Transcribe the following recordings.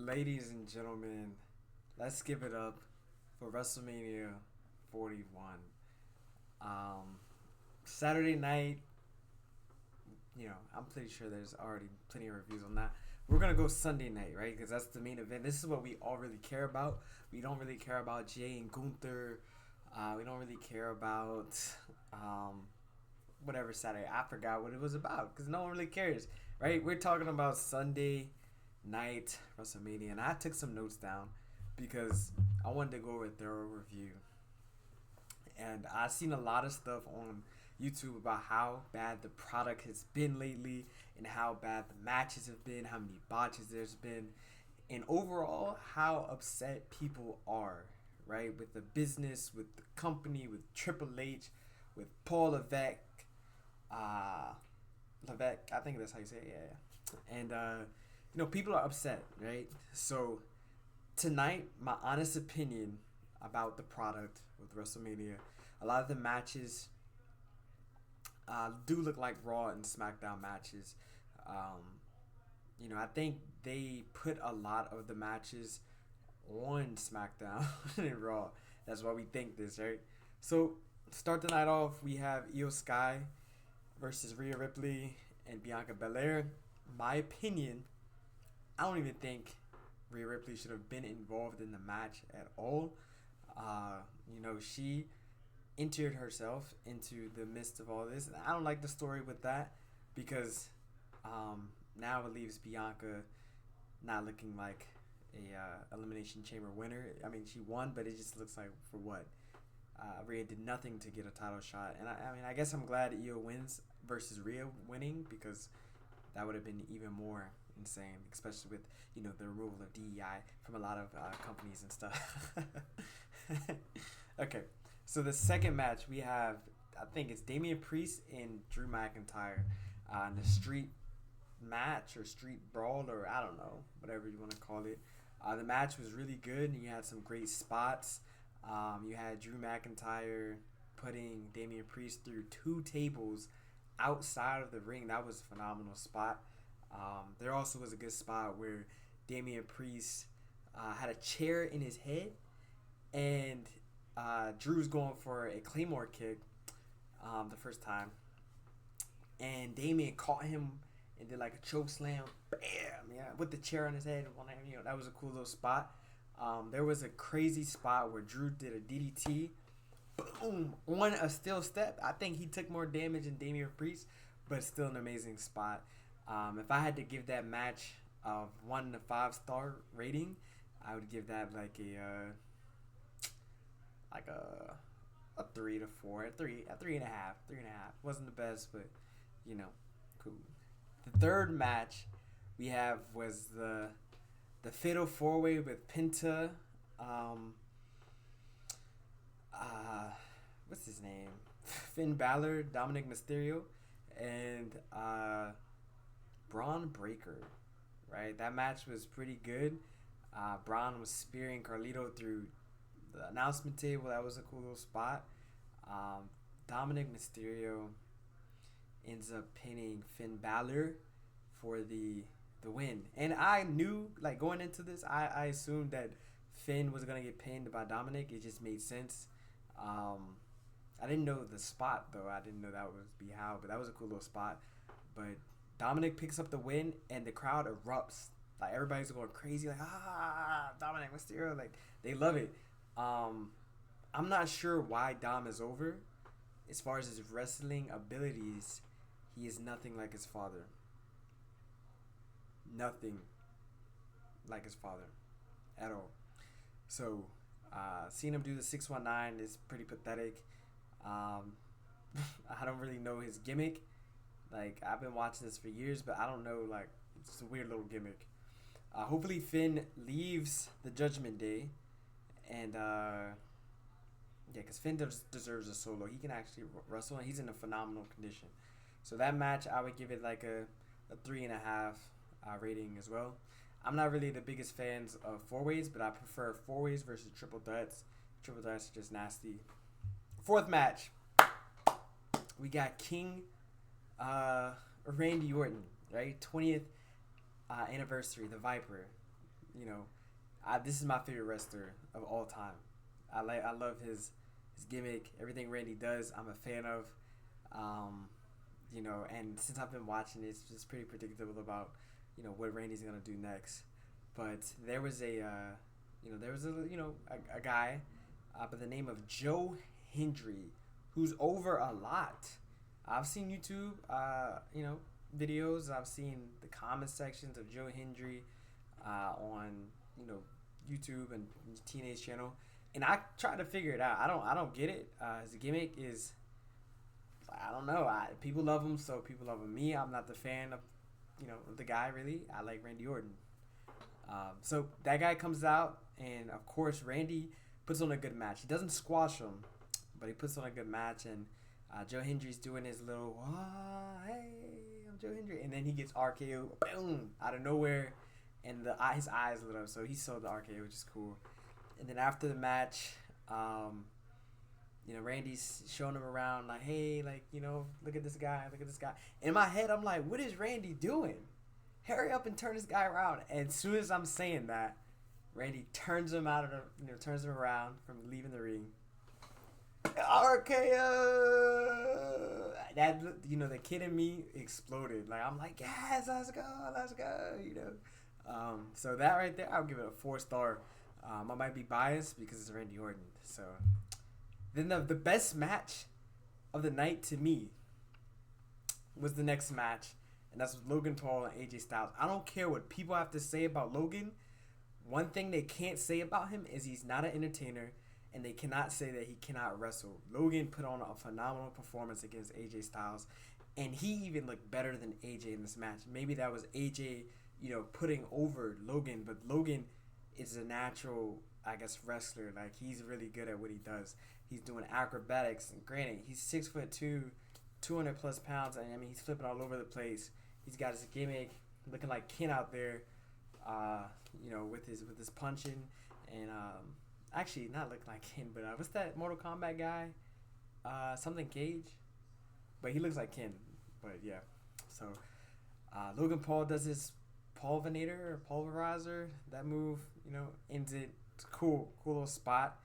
Ladies and gentlemen, let's give it up for WrestleMania 41. Um, Saturday night, I'm pretty sure there's already plenty of reviews on that. We're gonna go Sunday night, right? Because that's the main event. This is what we all really care about. We don't really care about Jay and Gunther. We don't really care about um, whatever Saturday. I forgot what it was about because no one really cares, right? We're talking about Sunday night WrestleMania, and I took some notes down because I wanted to go over a thorough review. And I've seen a lot of stuff on YouTube about how bad the product has been lately and how bad the matches have been, how many botches there's been, and overall how upset people are, right? With the business, with the company, with Triple H, with Paul Levesque, Levesque, I think that's how you say it, yeah. And, people are upset, right? So, tonight, my honest opinion about the product with WrestleMania, a lot of the matches do look like Raw and SmackDown matches. I think they put a lot of the matches on SmackDown and Raw. That's why we think this, right? So, start the night off, we have Io Sky versus Rhea Ripley and Bianca Belair. My opinion, I don't even think Rhea Ripley should have been involved in the match at all. She entered herself into the midst of all this, and I don't like the story with that because now it leaves Bianca not looking like a Elimination Chamber winner. I mean, she won, but it just looks like for what? Rhea did nothing to get a title shot, and I guess I'm glad Io wins versus Rhea winning because that would have been even more insane, especially with the removal of DEI from a lot of companies and stuff. Okay, so the second match we have, I think it's Damian Priest and Drew McIntyre in the street match or street brawl, or I don't know, whatever you want to call it. The match was really good, and you had some great spots. You had Drew McIntyre putting Damian Priest through two tables outside of the ring. That was a phenomenal spot. There also was a good spot where Damian Priest had a chair in his head, and Drew's going for a Claymore kick the first time, and Damian caught him and did like a choke slam, bam, yeah, with the chair on his head. That was a cool little spot. There was a crazy spot where Drew did a DDT, boom, on a steel step. I think he took more damage than Damian Priest, but still an amazing spot. If I had to give that match a 1 to 5 star rating, I would give that like a 3 to 4, a 3.5. Wasn't the best, but cool. The third match we have was the Fatal 4-Way with Penta, what's his name? Finn Balor, Dominic Mysterio, and Braun Breaker, right? That match was pretty good. Braun was spearing Carlito through the announcement table. That was a cool little spot. Dominic Mysterio ends up pinning Finn Balor for the win. And I knew, like, going into this, I assumed that Finn was going to get pinned by Dominic. It just made sense. I didn't know the spot, though. I didn't know that would be how, but that was a cool little spot. But Dominic picks up the win, and the crowd erupts. Like, everybody's going crazy, like, Dominic Mysterio. Like, they love it. I'm not sure why Dom is over. As far as his wrestling abilities, he is nothing like his father. Nothing like his father at all. So, seeing him do the 619 is pretty pathetic. I don't really know his gimmick. Like, I've been watching this for years, but I don't know, like, it's just a weird little gimmick. Hopefully Finn leaves the Judgment Day, and because Finn deserves a solo. He can actually wrestle, and he's in a phenomenal condition. So that match, I would give it like a 3.5 rating as well. I'm not really the biggest fans of 4-ways, but I prefer 4-ways versus triple threats. Triple threats are just nasty. Fourth match, we got King Randy Orton, right? 20th anniversary, the Viper. you know, this is my favorite wrestler of all time. I love his gimmick, everything Randy does. I'm a fan of, um, you know, and since I've been watching, it's just pretty predictable about, you know, what Randy's gonna do next. But there was a guy by the name of Joe Hendry, who's over a lot. I've seen YouTube, videos. I've seen the comment sections of Joe Hendry on, you know, YouTube and Teenage Channel, and I try to figure it out. I don't get it. His gimmick is, I don't know. People love him, so people love him. Me, I'm not the fan of, you know, the guy really. I like Randy Orton. So that guy comes out, and of course Randy puts on a good match. He doesn't squash him, but he puts on a good match, and Joe Hendry's doing his little, hey, I'm Joe Hendry, and then he gets RKO, boom, out of nowhere, and his eyes lit up, so he saw the RKO, which is cool. And then after the match, Randy's showing him around, like, hey, like, you know, look at this guy, look at this guy. In my head, I'm like, what is Randy doing? Hurry up and turn this guy around. And as soon as I'm saying that, Randy turns him turns him around from leaving the ring. RKO! That, you know, the kid in me exploded. Like, I'm like, yes, let's go, you know. So that right there, I'll give it a 4-star. I might be biased because it's Randy Orton. So then the best match of the night to me was the next match, and that's with Logan Paul and AJ Styles. I don't care what people have to say about Logan. One thing they can't say about him is he's not an entertainer, and they cannot say that he cannot wrestle. Logan put on a phenomenal performance against AJ Styles, and he even looked better than AJ in this match. Maybe that was AJ, you know, putting over Logan, but Logan is a natural, I guess, wrestler. Like, he's really good at what he does. He's doing acrobatics, and granted, he's 6'2", 200 plus pounds, and I mean, he's flipping all over the place. He's got his gimmick, looking like Ken out there, with his punching, and actually not looking like Ken, but what's that Mortal Kombat guy? Something Cage, but he looks like Ken. But yeah, so Logan Paul does his pulverizer, that move, you know, ends it. It's cool little spot.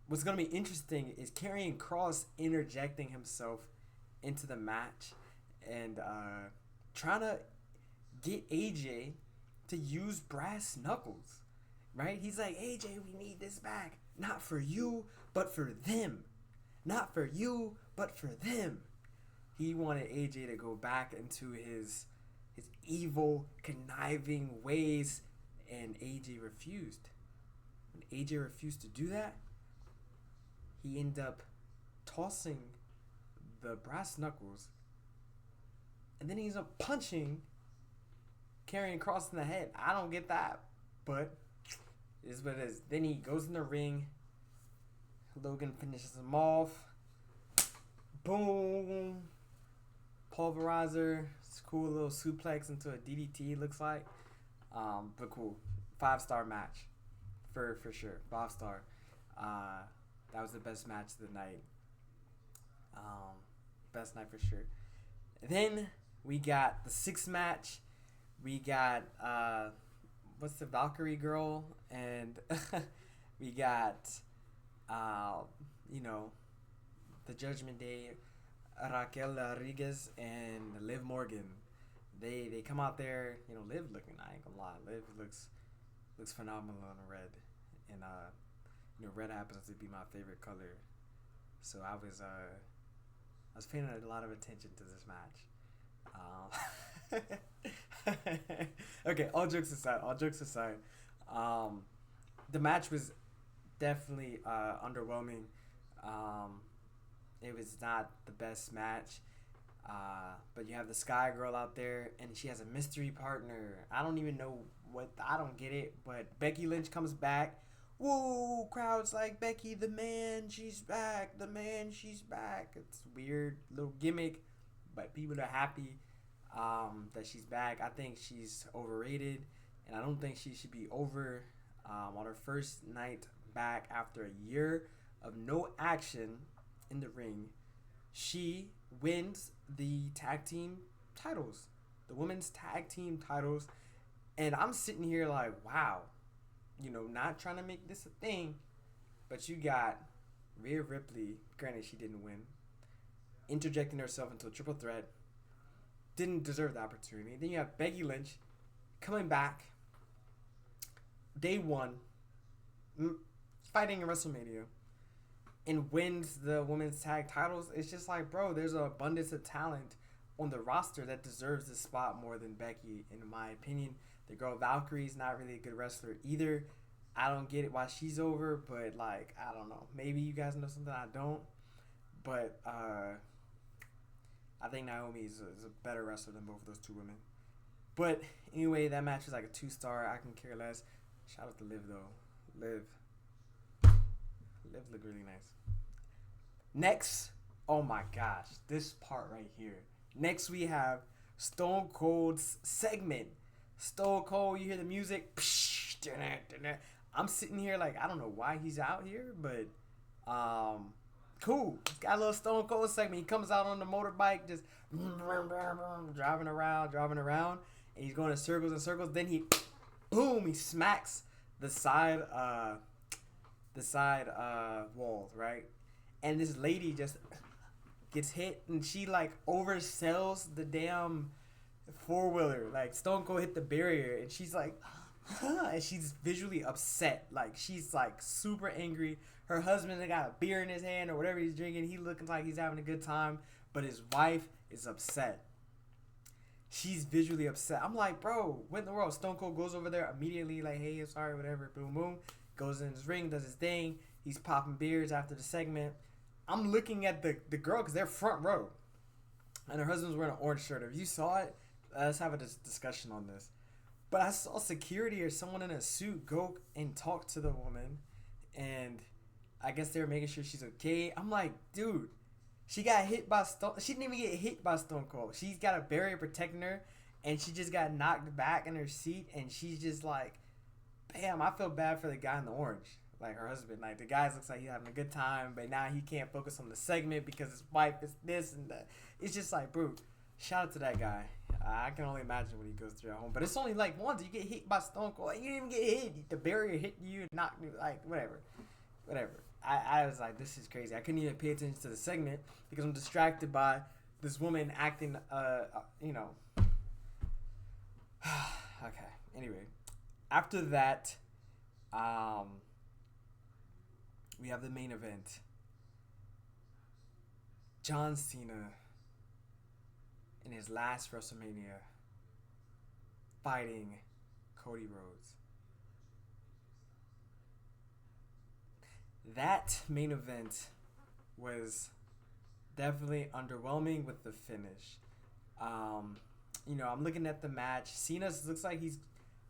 What's gonna be interesting is Karrion Kross interjecting himself into the match and trying to get AJ to use brass knuckles, right? He's like, AJ, we need this back, not for you, but for them. Not for you, but for them. He wanted AJ to go back into his evil, conniving ways, and AJ refused. When AJ refused to do that, he ended up tossing the brass knuckles, and then he's up punching Karrion Kross in the head. I don't get that, but it is what it is. Then he goes in the ring. Logan finishes him off. Boom. Pulverizer. It's a cool little suplex into a DDT, looks like. But cool. 5-star match. For sure. 5-star. That was the best match of the night. Best night for sure. Then we got the 6th match. We got what's the Valkyrie girl, and we got the Judgment Day, Raquel Rodriguez and Liv Morgan. They come out there, you know, Liv looking, I ain't gonna lie, Liv looks phenomenal in red, and red happens to be my favorite color, so I was paying a lot of attention to this match. Okay, all jokes aside, the match was definitely underwhelming. It was not the best match, but you have the Sky Girl out there, and she has a mystery partner. I don't even know I don't get it, but Becky Lynch comes back. Woo! Crowd's like, Becky the man, she's back. It's weird little gimmick, but people are happy that she's back. I think she's overrated, and I don't think she should be over on her first night back after a year of no action in the ring. She wins the tag team titles, the women's tag team titles, And I'm sitting here like, wow, not trying to make this a thing, but you got Rhea Ripley. Granted, she didn't win, interjecting herself into a triple threat. Didn't deserve the opportunity. Then you have Becky Lynch coming back day one, fighting in WrestleMania, and wins the women's tag titles. It's just like, bro, there's an abundance of talent on the roster that deserves this spot more than Becky, in my opinion. The girl Valkyrie's not really a good wrestler either. I don't get it why she's over, but like, I don't know. Maybe you guys know something I don't. But I think Naomi is a better wrestler than both of those two women. But anyway, that match was like a 2-star. I can care less. Shout out to Liv though. Liv looked really nice. Next, oh my gosh, this part right here. Next we have Stone Cold's segment. Stone Cold, you hear the music. I'm sitting here like, I don't know why he's out here, but cool. He's got a little Stone Cold segment. He comes out on the motorbike, just driving around, and he's going in circles and circles. Then he smacks the side walls, right? And this lady just gets hit, and she like oversells the damn 4-wheeler. Like, Stone Cold hit the barrier, and she's like, and she's visually upset. Like, she's like super angry. Her husband got a beer in his hand or whatever he's drinking. He looking like he's having a good time, but his wife is upset. She's visually upset. I'm like, bro, what in the world? Stone Cold goes over there immediately, like, hey, I'm sorry, whatever, boom, boom. Goes in his ring, does his thing. He's popping beers after the segment. I'm looking at the girl because they're front row. And her husband's wearing an orange shirt. If you saw it, let's have a discussion on this. But I saw security or someone in a suit go and talk to the woman. And I guess they were making sure she's okay. I'm like, dude, she got hit by Stone. She didn't even get hit by Stone Cold. She's got a barrier protecting her. And she just got knocked back in her seat. And she's just like, damn, I feel bad for the guy in the orange. Like, her husband. Like, the guy looks like he's having a good time. But now he can't focus on the segment because his wife is this and that. It's just like, bro, shout out to that guy. I can only imagine what he goes through at home. But it's only like once you get hit by Stone Cold. You didn't even get hit. The barrier hit you and knocked you. Like, whatever. I was like, this is crazy. I couldn't even pay attention to the segment because I'm distracted by this woman acting, Okay. Anyway. After that, we have the main event. John Cena in his last WrestleMania fighting Cody Rhodes. That main event was definitely underwhelming with the finish. I'm looking at the match. Cena looks like he's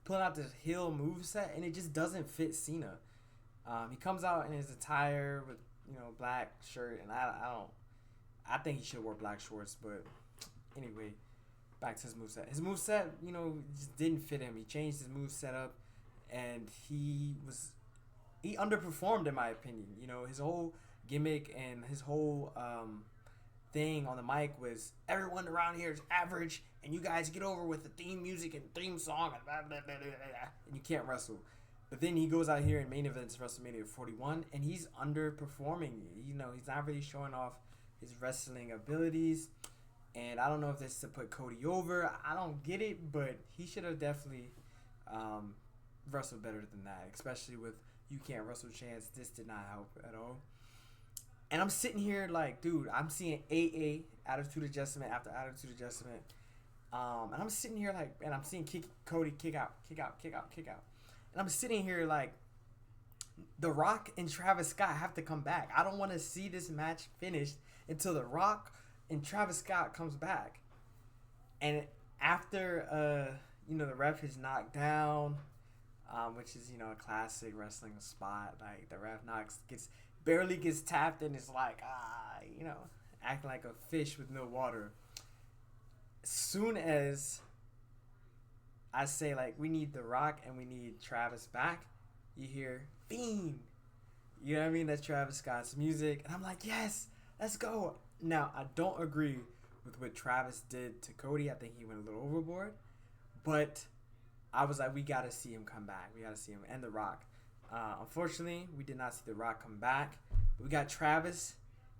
pulling out this heel moveset, and it just doesn't fit Cena. He comes out in his attire with, black shirt, and I think he should have wore black shorts, but anyway, back to his moveset. His moveset, just didn't fit him. He changed his moveset up, and he underperformed in my opinion. His whole gimmick and his whole thing on the mic was everyone around here is average, and you guys get over with the theme music and theme song and blah, blah, blah, blah, blah, and you can't wrestle. But then he goes out here in main events WrestleMania 41, and he's underperforming. He's not really showing off his wrestling abilities. And I don't know if this is to put Cody over. I don't get it, but he should have definitely wrestled better than that, especially with You Can't Wrestle chance. This did not help at all. And I'm sitting here like, dude, I'm seeing AA, attitude adjustment after attitude adjustment. And I'm sitting here like, and I'm seeing Cody kick out. And I'm sitting here like, The Rock and Travis Scott have to come back. I don't want to see this match finished until The Rock and Travis Scott comes back. And after, the ref is knocked down, which is, a classic wrestling spot. Like, the ref barely gets tapped and it's like, acting like a fish with no water. As soon as I say, like, we need The Rock and we need Travis back, you hear Fiend. You know what I mean? That's Travis Scott's music. And I'm like, yes, let's go. Now, I don't agree with what Travis did to Cody. I think he went a little overboard. But I was like, we got to see him come back. We got to see him. And The Rock. Unfortunately, we did not see The Rock come back. We got Travis.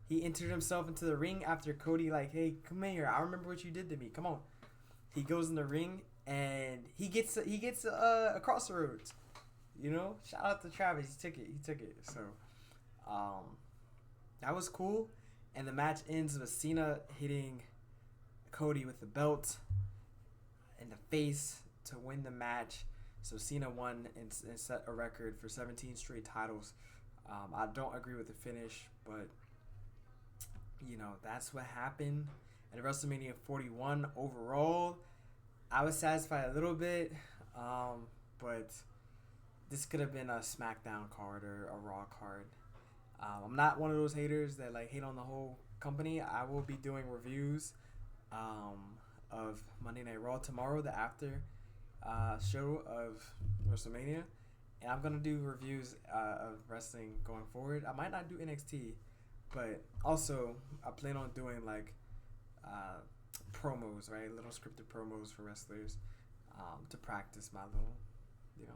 He entered himself into the ring after Cody, like, hey, come here. I remember what you did to me. Come on. He goes in the ring, and he gets a crossroads. You know? Shout out to Travis. He took it. So, that was cool. And the match ends with Cena hitting Cody with the belt in the face to win the match. So Cena won and set a record for 17 straight titles. I don't agree with the finish, but you know, that's what happened at WrestleMania 41. Overall, I was satisfied a little bit, but this could have been a SmackDown card or a Raw card. I'm not one of those haters that like hate on the whole company. I will be doing reviews of Monday Night Raw tomorrow, the after show of WrestleMania, and I'm gonna do reviews of wrestling going forward. I might not do NXT, but also I plan on doing like promos, right? Little scripted promos for wrestlers to practice my little, you know,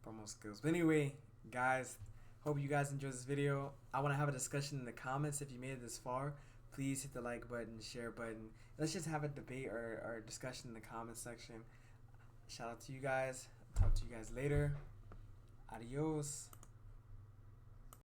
promo skills. But anyway, guys, hope you guys enjoyed this video. I want to have a discussion in the comments. If you made it this far, please hit the like button, share button. Let's just have a debate or discussion in the comments section. Shout out to you guys. Talk to you guys later. Adios.